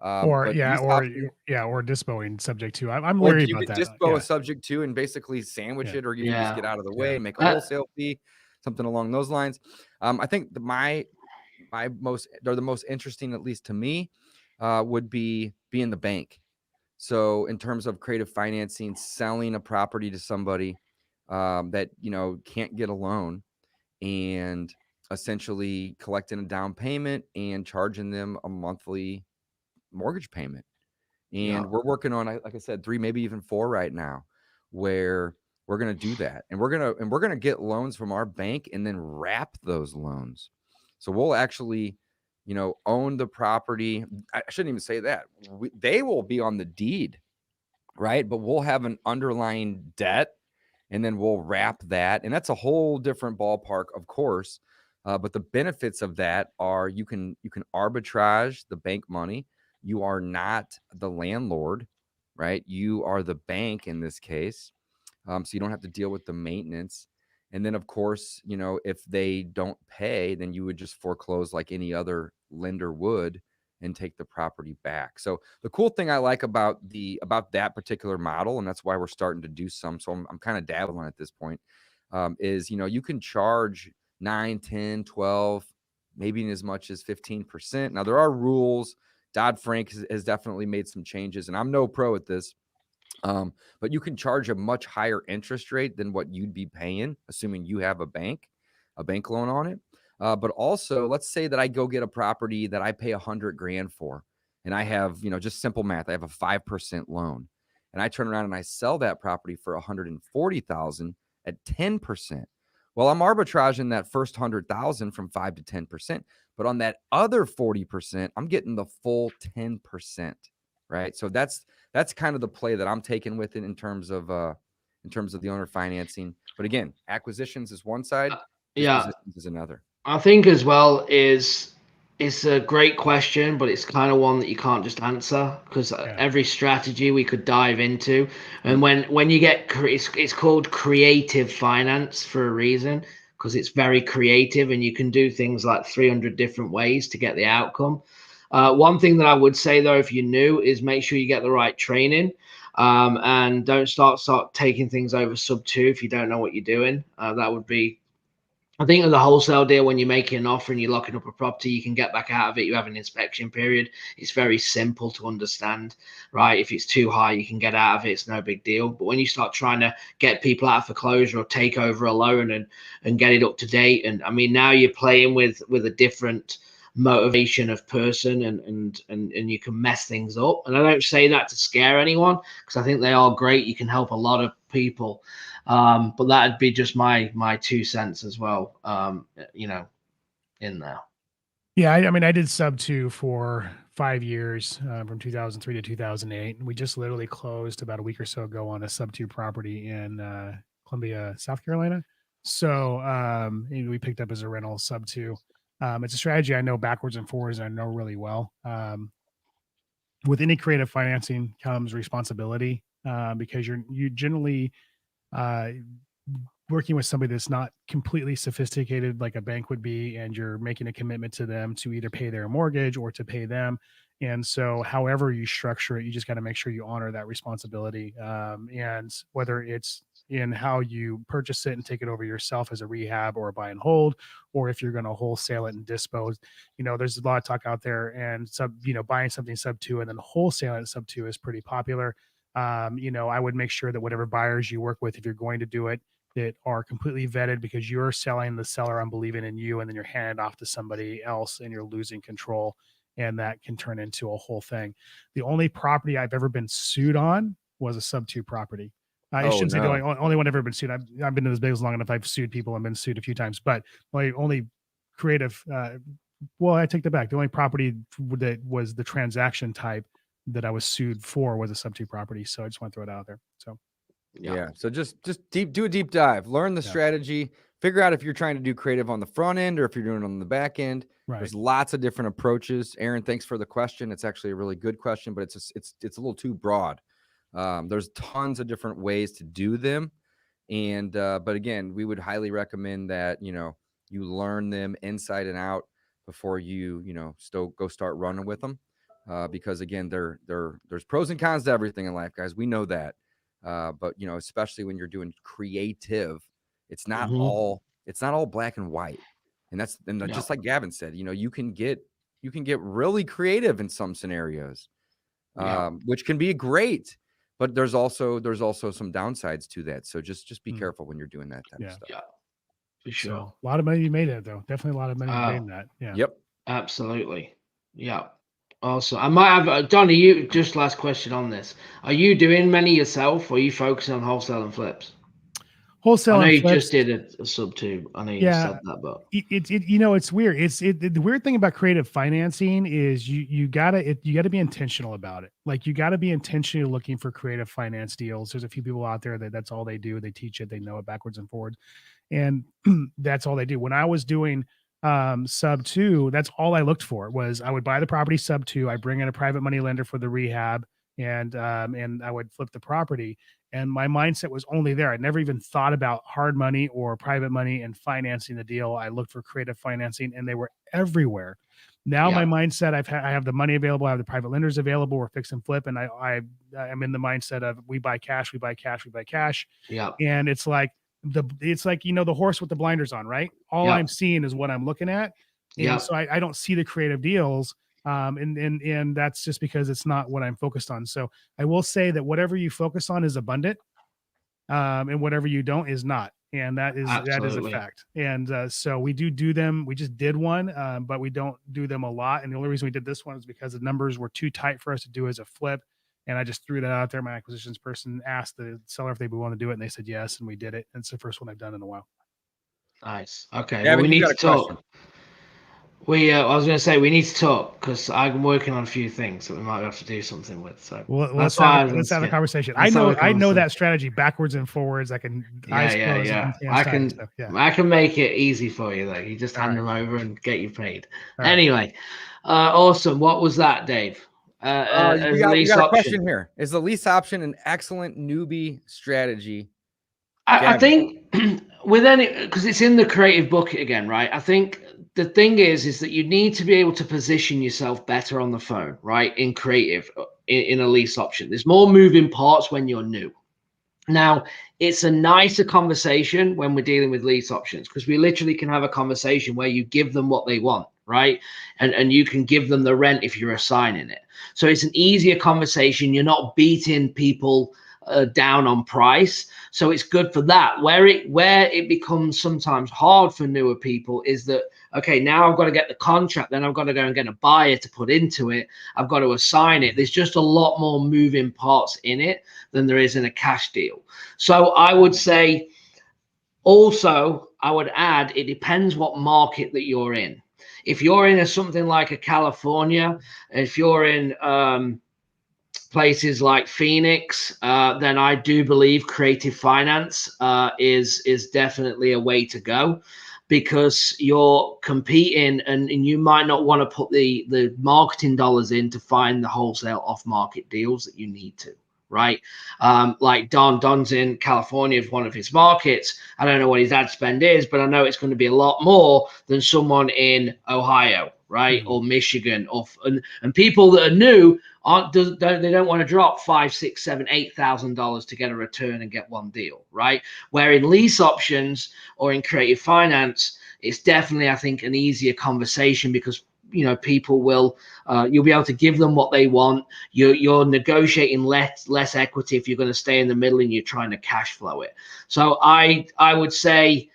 Or But yeah, lease or option, or dispoing subject to. I'm or leery you about could that. dispo a subject to and basically sandwich Yeah. it, or you can just get out of the way and make a Uh, wholesale fee, something along those lines. I think the most interesting, at least to me, would be being the bank. So in terms of creative financing, selling a property to somebody that can't get a loan, and essentially collecting a down payment and charging them a monthly mortgage payment. And we're working on, like I said, 3, maybe even 4 right now, where we're going to do that. And we're going to get loans from our bank and then wrap those loans. So we'll actually, own the property. I shouldn't even say that. They will be on the deed, right? But we'll have an underlying debt, and then we'll wrap that. And that's a whole different ballpark, of course. But the benefits of that are you can arbitrage the bank money. You are not the landlord, right? You are the bank in this case. So you don't have to deal with the maintenance. And then, of course, if they don't pay, then you would just foreclose like any other lender would and take the property back. So the cool thing I like about that particular model, and that's why we're starting to do some. So I'm kind of dabbling at this point, is you can charge 9, 10, 12, maybe as much as 15%. Now there are rules. Dodd-Frank has definitely made some changes, and I'm no pro at this. But you can charge a much higher interest rate than what you'd be paying, assuming you have a bank loan on it. But also, let's say that I go get a property that I pay $100,000 for, and I have, just simple math, I have a 5% loan, and I turn around and I sell that property for $140,000 at 10%. Well, I'm arbitraging that first 100,000 from 5 to 10%, but on that other 40%, I'm getting the full 10%, right? So that's kind of the play that I'm taking with it in terms of the owner financing. But again, acquisitions is one side, yeah, dispositions is another. I think as well it's a great question, but it's kind of one that you can't just answer because every strategy we could dive into, and when you get it's called creative finance for a reason, because it's very creative and you can do things like 300 different ways to get the outcome. One thing that I would say though, if you're new, is make sure you get the right training. And don't start taking things over sub 2 if you don't know what you're doing. That would be, I think, with the wholesale deal, when you're making an offer and you're locking up a property, you can get back out of it. You have an inspection period. It's very simple to understand, right? If it's too high, you can get out of it. It's no big deal. But when you start trying to get people out of foreclosure or take over a loan and get it up to date, and I mean, now you're playing with a different motivation of person, and you can mess things up. And I don't say that to scare anyone, because I think they are great. You can help a lot of people. But that'd be just my 2 cents as well, in there. Yeah, I mean, I did sub 2 for 5 years, from 2003 to 2008. And we just literally closed about a week or so ago on a sub 2 property in Columbia, South Carolina. So we picked up as a rental sub 2. It's a strategy I know backwards and forwards, and I know really well. With any creative financing comes responsibility, because you generally working with somebody that's not completely sophisticated like a bank would be, and you're making a commitment to them to either pay their mortgage or to pay them. And so however you structure it, you just got to make sure you honor that responsibility. And whether it's in how you purchase it and take it over yourself as a rehab or a buy and hold, or if you're going to wholesale it and dispose, there's a lot of talk out there, and buying something sub 2 and then wholesaling sub 2 is pretty popular. I would make sure that whatever buyers you work with, if you're going to do it, that are completely vetted, because you're selling the seller on believing in you, and then you're handing off to somebody else and you're losing control, and that can turn into a whole thing. The only property I've ever been sued on was a sub 2 property. I shouldn't say the only one I've ever been sued. I've been in this business long enough. I've sued people and been sued a few times, but my only creative, well, I take that back. The only property that was the transaction type that I was sued for was a sub 2 property. So I just want to throw it out there. So. Yeah. So just do a deep dive, learn the strategy, figure out if you're trying to do creative on the front end or if you're doing it on the back end. Right. There's lots of different approaches. Aaron, thanks for the question. It's actually a really good question, but it's a little too broad. There's tons of different ways to do them. And but again, we would highly recommend that, you learn them inside and out before you, still go start running with them. Because again, there's pros and cons to everything in life, guys. We know that. But especially when you're doing creative, it's not all black and white. And just like Gavin said, you can get really creative in some scenarios, which can be great. But there's also some downsides to that. So just be careful when you're doing that type of stuff. Yeah, for sure. So, a lot of money you made it though. Definitely a lot of money you made in that. Yeah. Yep. Absolutely. Yeah. Also, I might have Donnie. You just last question on this. Are you doing many yourself, or are you focusing on wholesale and flips? Wholesale I know and you flips. just did a sub two. I know you said that, but it's weird. The weird thing about creative financing is you gotta be intentional about it. Like you gotta be intentionally looking for creative finance deals. There's a few people out there that's all they do. They teach it, they know it backwards and forwards, and that's all they do. When I was doing sub two, that's all I looked for was I would buy the property sub two, I bring in a private money lender for the rehab, and I would flip the property. And my mindset was only there. I never even thought about hard money or private money and financing the deal. I looked for creative financing, and they were everywhere. Now my mindset, I have the money available. I have the private lenders available. We're fix and flip, and I'm in the mindset of we buy cash, we buy cash, we buy cash. Yeah. And it's like the horse with the blinders on, right? All I'm seeing is what I'm looking at, and so I don't see the creative deals. And that's just because it's not what I'm focused on. So I will say that whatever you focus on is abundant, and whatever you don't is not. And that is a fact. And so we do them. We just did one, but we don't do them a lot. And the only reason we did this one is because the numbers were too tight for us to do as a flip. And I just threw that out there. My acquisitions person asked the seller if they would want to do it, and they said yes, and we did it. And it's the first one I've done in a while. Nice. Okay. Gavin, well, we you need got to a talk. question. I was going to say we need to talk because I'm working on a few things that we might have to do something with. So let's have a conversation. I know that strategy backwards and forwards. I can eyes closed. I can make it easy for you though. You just hand them over and get you paid. Anyway, awesome. What was that, Dave? We got a question here. Is the lease option an excellent newbie strategy? I think with any, because it's in the creative bucket again, right? I think the thing is that you need to be able to position yourself better on the phone, right? In creative, in a lease option. There's more moving parts when you're new. Now, it's a nicer conversation when we're dealing with lease options because we literally can have a conversation where you give them what they want, right? And you can give them the rent if you're assigning it. So it's an easier conversation. You're not beating people down on price. So it's good for that. Where it becomes sometimes hard for newer people is that, okay, now I've got to get the contract, then I've got to go and get a buyer to put into it. I've got to assign it. There's just a lot more moving parts in it than there is in a cash deal. So I would say also, I would add, it depends what market that you're in. If you're in something like a California, if you're in places like Phoenix, then I do believe creative finance is definitely a way to go because you're competing and you might not want to put the marketing dollars in to find the wholesale off-market deals that you need to, right? Like Don's in California is one of his markets. I don't know what his ad spend is, but I know it's going to be a lot more than someone in Ohio, right? Or Michigan, and people that are new they don't want to drop $5,000, $6,000, $7,000, $8,000 to get a return and get one deal, right? Where in lease options or in creative finance, it's definitely, I think, an easier conversation because people will you'll be able to give them what they want. You're negotiating less equity if you're going to stay in the middle and you're trying to cash flow it. So I would say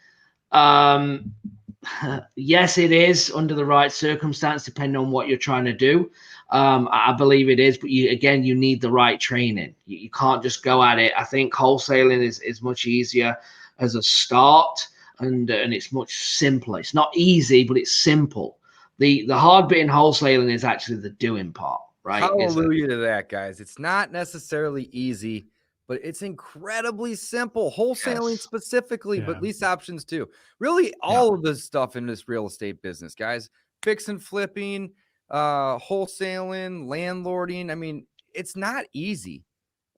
yes, it is under the right circumstance, depending on what you're trying to do. I believe it is, but you need the right training. You can't just go at it. I think wholesaling is much easier as a start, and it's much simpler. It's not easy, but it's simple. The hard bit in wholesaling is actually the doing part, right? Hallelujah to that, guys. It's not necessarily easy, but it's incredibly simple. Wholesaling specifically, but lease options too. Really, all of this stuff in this real estate business, guys. Fix and flipping, wholesaling, landlording. I mean, it's not easy.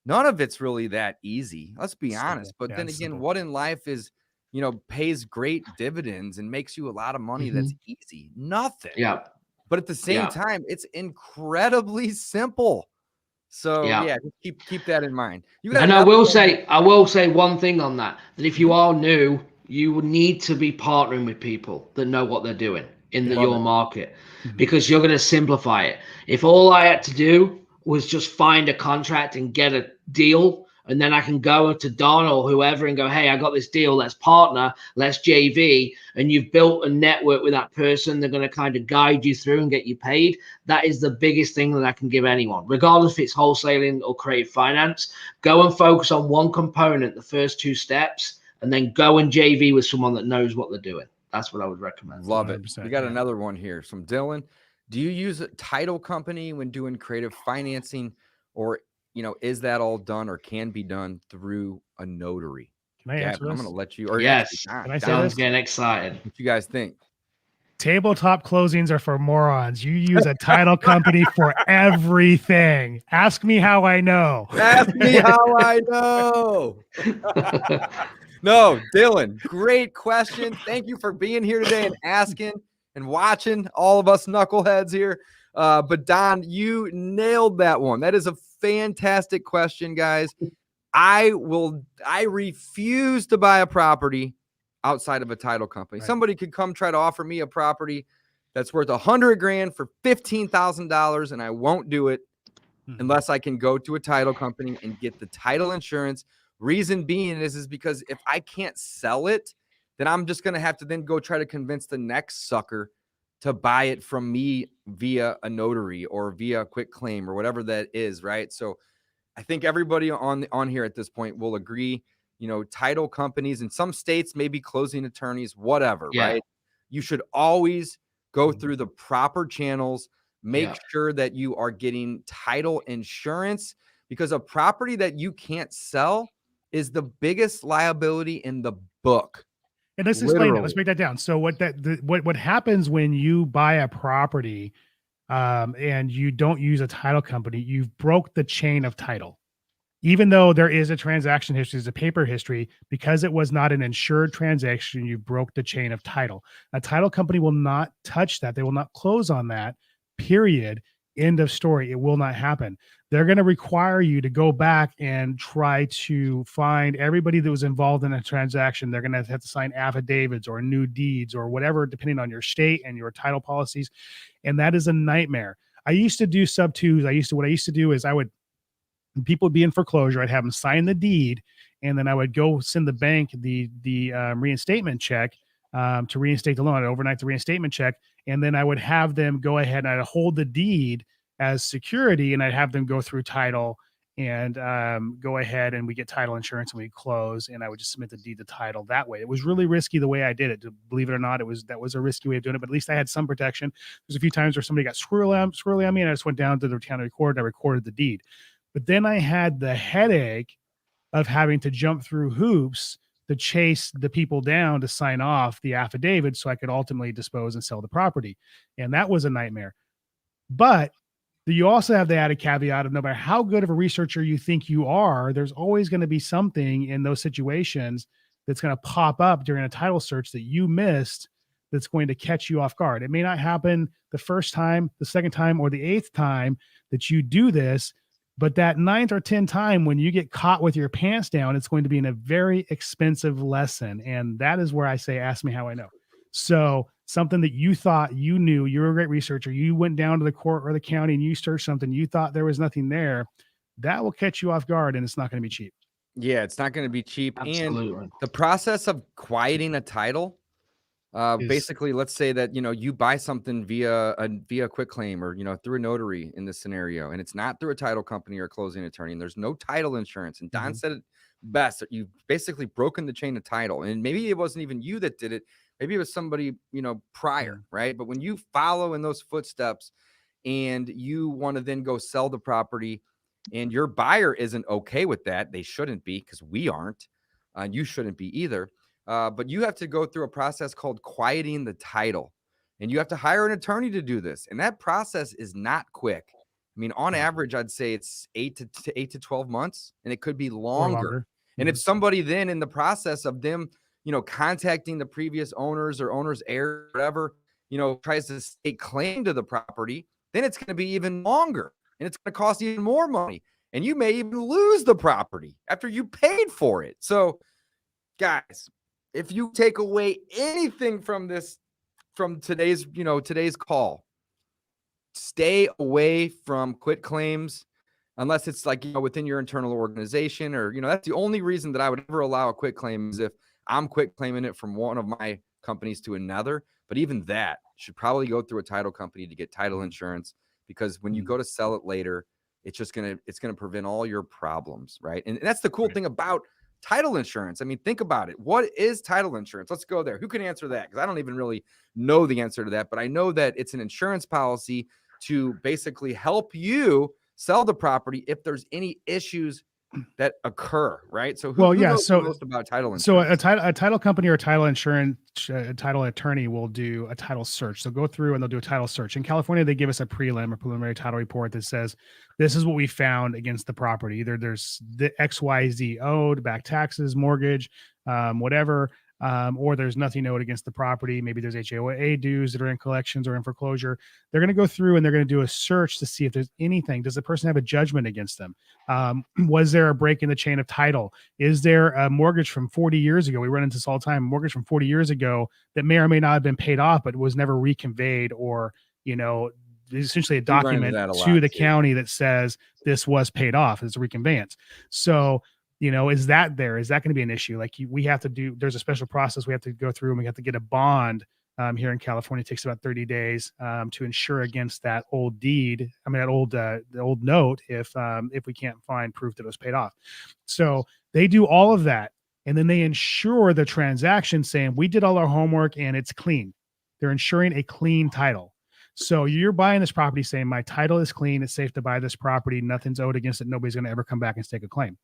none of it's really that easy. Let's be Simple. honest. But Yeah, then it's again, simple. what in life is, pays great dividends and makes you a lot of money that's easy? Nothing. Yeah. But at the same time, it's incredibly simple. So Yeah. keep that in mind. You got And I another will one. say one thing on that, that if you are new, you will need to be partnering with people that know what they're doing in Yeah. your market, Mhm. because you're going to simplify it. If all I had to do was just find a contract and get a deal, and then I can go to Don or whoever and go, hey, I got this deal, let's partner, let's JV, and you've built a network with that person, they're going to kind of guide you through and get you paid. That is the biggest thing that I can give anyone, regardless if it's wholesaling or creative finance. Go and focus on one component, the first 2 steps, and then go and JV with someone that knows what they're doing. That's what I would recommend. Love it. 100%, We got yeah. another one here from Dylan. Do you use a title company when doing creative financing, or is that all done or can be done through a notary? Can I answer Gavin, I'm this? going to let you. Or Yes. Can I say Don's this? getting excited. What you guys think? Tabletop closings are for morons. You use a title company for everything. Ask me how I know. Ask me how I know. No, Dylan, great question. Thank you for being here today and asking and watching all of us knuckleheads here. But Don, you nailed that one. That is a fantastic question, guys. I refuse to buy a property outside of a title company. Right. Somebody could come try to offer me a property that's worth $100,000 for $15,000, and I won't do it unless I can go to a title company and get the title insurance. Reason being is because if I can't sell it, then I'm just going to have to then go try to convince the next sucker to buy it from me via a notary or via a quick claim or whatever that is, right? So I think everybody on here at this point will agree, title companies in some states, maybe closing attorneys, whatever, right? You should always go through the proper channels. Make sure that you are getting title insurance, because a property that you can't sell is the biggest liability in the book. And let's explain that. Let's break that down. So what happens when you buy a property and you don't use a title company, you've broke the chain of title. Even though there is a transaction history, there's a paper history, because it was not an insured transaction, you broke the chain of title. A title company will not touch that. They will not close on that, period. End of story. It will not happen. They're going to require you to go back and try to find everybody that was involved in a transaction. They're going to have to sign affidavits or new deeds or whatever, depending on your state and your title policies. And that is a nightmare. I used to do sub twos. What I used to do is people would be in foreclosure. I'd have them sign the deed, and then I would go send the bank the reinstatement check to reinstate the loan. I'd overnight the reinstatement check, and then I would have them go ahead and I'd hold the deed as security, and I'd have them go through title and go ahead, and we get title insurance and we close, and I would just submit the deed to title that way. It was really risky the way I did it. Believe it or not, that was a risky way of doing it, but at least I had some protection. There's a few times where somebody got squirrely on me, and I just went down to the county recorder and I recorded the deed. But then I had the headache of having to jump through hoops to chase the people down to sign off the affidavit so I could ultimately dispose and sell the property. And that was a nightmare. But you also have the added caveat of no matter how good of a researcher you think you are, there's always going to be something in those situations that's going to pop up during a title search that you missed that's going to catch you off guard. It may not happen the first time, the second time, or the 8th time that you do this, but that 9th or 10th time when you get caught with your pants down, it's going to be in a very expensive lesson. And that is where I say, ask me how I know. So something that you thought you knew, you were a great researcher, you went down to the court or the county and you searched something, you thought there was nothing there, that will catch you off guard, and it's not going to be cheap. Yeah, it's not going to be cheap. Absolutely. And the process of quieting a title, basically, let's say that you buy something via quick claim or through a notary in this scenario, and it's not through a title company or a closing attorney, and there's no title insurance. And Don said it best: that you've basically broken the chain of title. And maybe it wasn't even you that did it; maybe it was somebody prior, right? But when you follow in those footsteps, and you want to then go sell the property, and your buyer isn't okay with that, they shouldn't be, because we aren't, and you shouldn't be either. But you have to go through a process called quieting the title, and you have to hire an attorney to do this. And that process is not quick. mean, on average, I'd say it's 8 to 12 months, and it could be longer. And if somebody then in the process of them, contacting the previous owners or owner's heir, whatever, tries to stake claim to the property, then it's going to be even longer, and it's going to cost even more money. And you may even lose the property after you paid for it. So, guys, if you take away anything from today's call, stay away from quit claims unless it's like, within your internal organization, or, that's the only reason that I would ever allow a quit claim, is if I'm quit claiming it from one of my companies to another. But even that should probably go through a title company to get title insurance, because when you go to sell it later, it's going to prevent all your problems. Right. And that's the cool thing about title insurance. I mean, think about it. What is title insurance? Let's go there. Who can answer that? Because I don't even really know the answer to that, but I know that it's an insurance policy to basically help you sell the property if there's any issues that occur, right? So who knows the most about title insurance? So a title company or a title insurance, a title attorney will do a title search. They'll go through and they'll do a title search. In California, they give us a preliminary title report that says, this is what we found against the property. Either there's the XYZ owed, back taxes, mortgage, whatever, or there's nothing owed against the property. Maybe there's HOA dues that are in collections or in foreclosure. They're going to go through and they're going to do a search to see if there's anything. Does the person have a judgment against them? Was there a break in the chain of title? Is there a mortgage from 40 years ago? We run into this all the time. Mortgage from 40 years ago that may or may not have been paid off, but was never reconveyed, or, essentially a document to the county that says this was paid off. It's a reconveyance. So, is that going to be an issue? Like we have to there's a special process we have to go through, and we have to get a bond here in California. It takes about 30 days to insure against that old deed. I mean, the old note, if we can't find proof that it was paid off. So they do all of that. And then they insure the transaction, saying we did all our homework and it's clean. They're insuring a clean title. So you're buying this property saying my title is clean. It's safe to buy this property. Nothing's owed against it. Nobody's going to ever come back and stake a claim.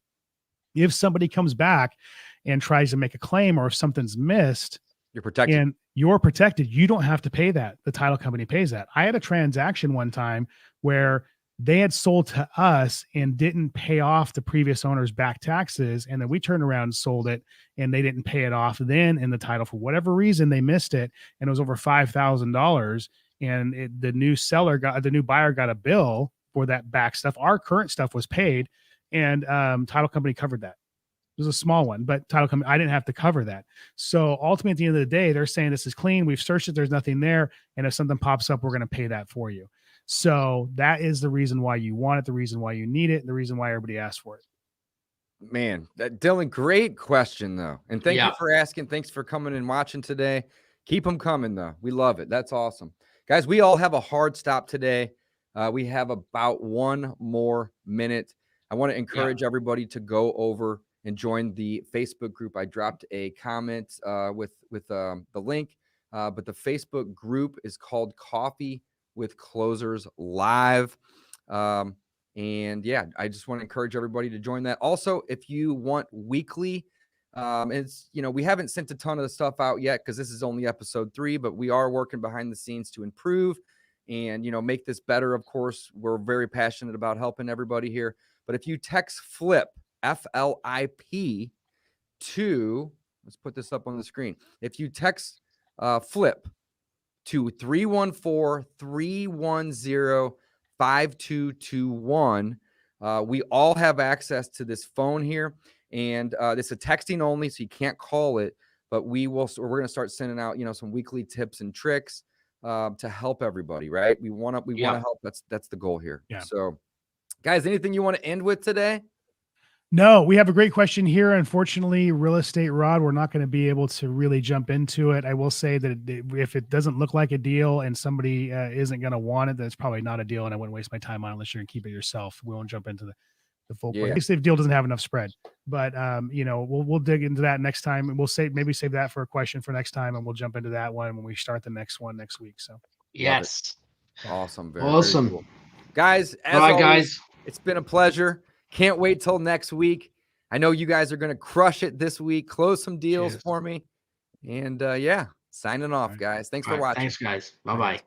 If somebody comes back and tries to make a claim, or if something's missed, you're protected. And you're protected. You don't have to pay that. The title company pays that. I had a transaction one time where they had sold to us and didn't pay off the previous owner's back taxes. And then we turned around and sold it, and they didn't pay it off then in the title. For whatever reason, they missed it. And it was over $5,000. And the new buyer got a bill for that back stuff. Our current stuff was paid, and title company covered that. It was a small one, but title company, I didn't have to cover that. So ultimately, at the end of the day, they're saying this is clean. We've searched it. There's nothing there. And if something pops up, we're going to pay that for you. So that is the reason why you want it, the reason why you need it, and the reason why everybody asks for it. Man, Dylan, great question, though. And thank you for asking. Thanks for coming and watching today. Keep them coming, though. We love it. That's awesome. Guys, we all have a hard stop today. We have about one more minute. I want to encourage everybody to go over and join the Facebook group. I dropped a comment with the link, but the Facebook group is called Coffee with Closers Live. And yeah, I just want to encourage everybody to join that. Also, if you want weekly, it's, we haven't sent a ton of the stuff out yet because this is only episode 3, but we are working behind the scenes to improve and, make this better. Of course, we're very passionate about helping everybody here. But if you text FLIP, FLIP, to, let's put this up on the screen. If you text FLIP to 314-310-5221, we all have access to this phone here. And this is texting only, so you can't call it. But we're going to start sending out, some weekly tips and tricks to help everybody, right? We want to help. That's the goal here. Yeah. So, guys, anything you want to end with today? No, we have a great question here. Unfortunately, real estate Rod, we're not going to be able to really jump into it. I will say that if it doesn't look like a deal and somebody isn't going to want it, then it's probably not a deal, and I wouldn't waste my time on it unless you're going to keep it yourself. We won't jump into the full point. At least if the deal doesn't have enough spread. But we'll dig into that next time, and we'll maybe save that for a question for next time, and we'll jump into that one when we start the next one next week. So yes, awesome, awesome, very cool. Guys. As always, it's been a pleasure. Can't wait till next week. I know you guys are going to crush it this week. Close some deals for me. And signing off, guys. Thanks for watching. Thanks, guys. Bye-bye.